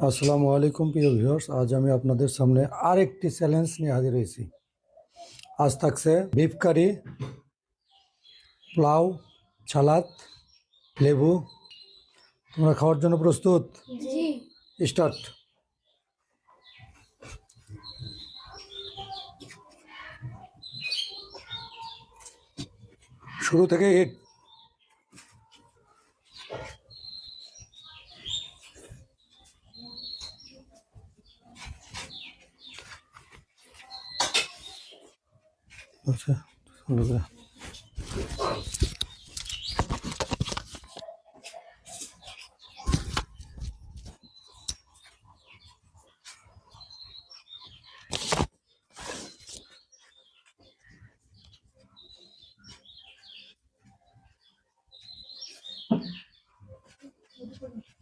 আসসালামু আলাইকুম প্রিয় ভিউয়ার্স, আজ আমি আপনাদের সামনে আরেকটি চ্যালেঞ্জ নিয়ে হাজির হয়েছি। আজ থাকছে বিফ কারি, পোলাও, সালাদ, লেবু। তোমরা খাওয়ার জন্য প্রস্তুত? জি। স্টার্ট। শুরু থেকে হিট। আচ্ছা, শুরু করে।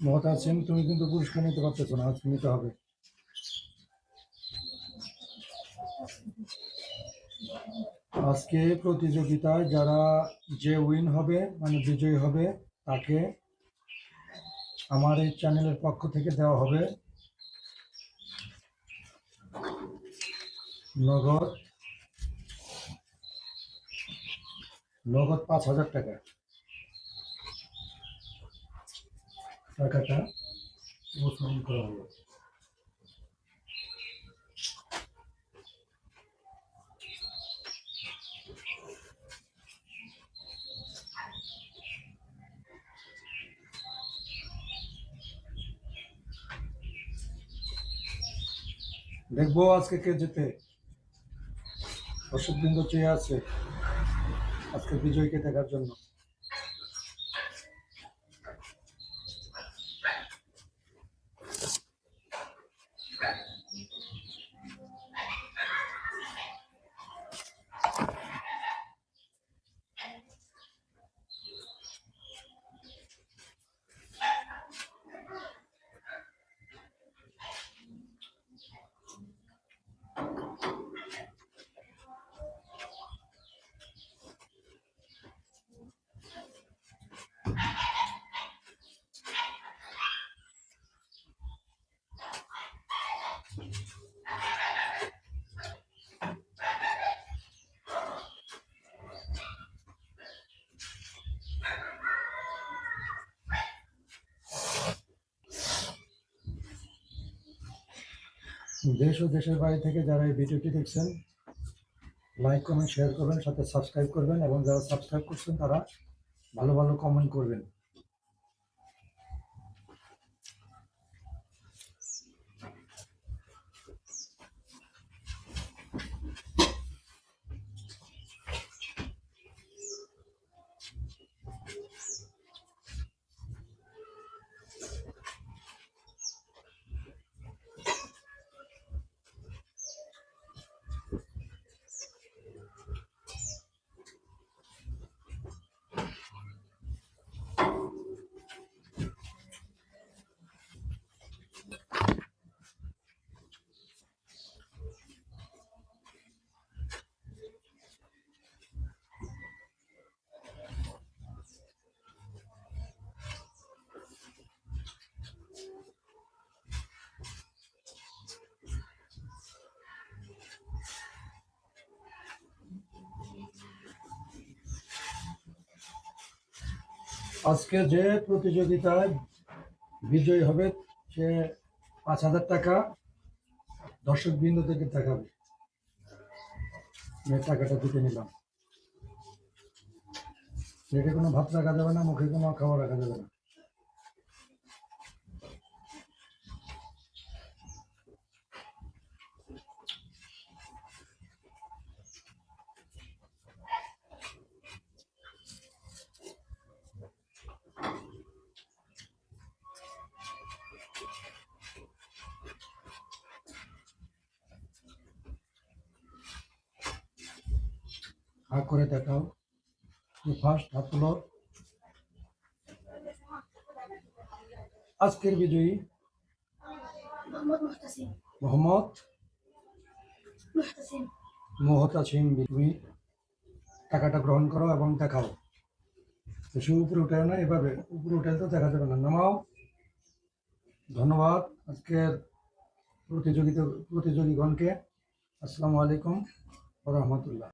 মত আছেন, তুমি কিন্তু পুরস্কার নিতে পারতেছো না, আজকে নিতে হবে। আজকে প্রতিযোগিতায় যারা যে উইন হবে মানে বিজয়ী হবে তাকে আমার এই চ্যানেলের পক্ষ থেকে দেওয়া হবে নগদ নগদ 5,000 টাকা। টাকাটা উপস্থাপন করা হলো। দেখবো আজকে কে জেতে। দর্শকবৃন্দ চেয়ে আছে আজকে বিজয়কে দেখার জন্য। দেশ ও দেশের বাইরে থেকে যারা এই ভিডিওটি দেখছেন, লাইক কমেন্ট শেয়ার করবেন, সাথে সাবস্ক্রাইব করবেন, এবং যারা সাবস্ক্রাইব করছেন তারা ভালো ভালো কমেন্ট করবেন। আজকে যে প্রতিযোগিতায় বিজয়ী হবে সে 5,000 টাকা দর্শক বৃন্দ থেকে দেখাবে। টাকাটা দিতে নিলাম। পেটে কোনো ভাত রাখা যাবে না, মুখে কোনো খাবার রাখা যাবে না। হাত করে দেখাও। ফার্স্ট হাত তুলো। আজকের বিজয়ী মোহাম্মদ মুহতাসিম। তুমি টাকাটা গ্রহণ করো এবং দেখাও। বেশি উপরে উঠে না, এভাবে উপরে উঠে তো দেখা যাবে না। নামাও। ধন্যবাদ আজকের প্রতিযোগীগণকে। আসসালামু আলাইকুম ওয়া রাহমাতুল্লাহ।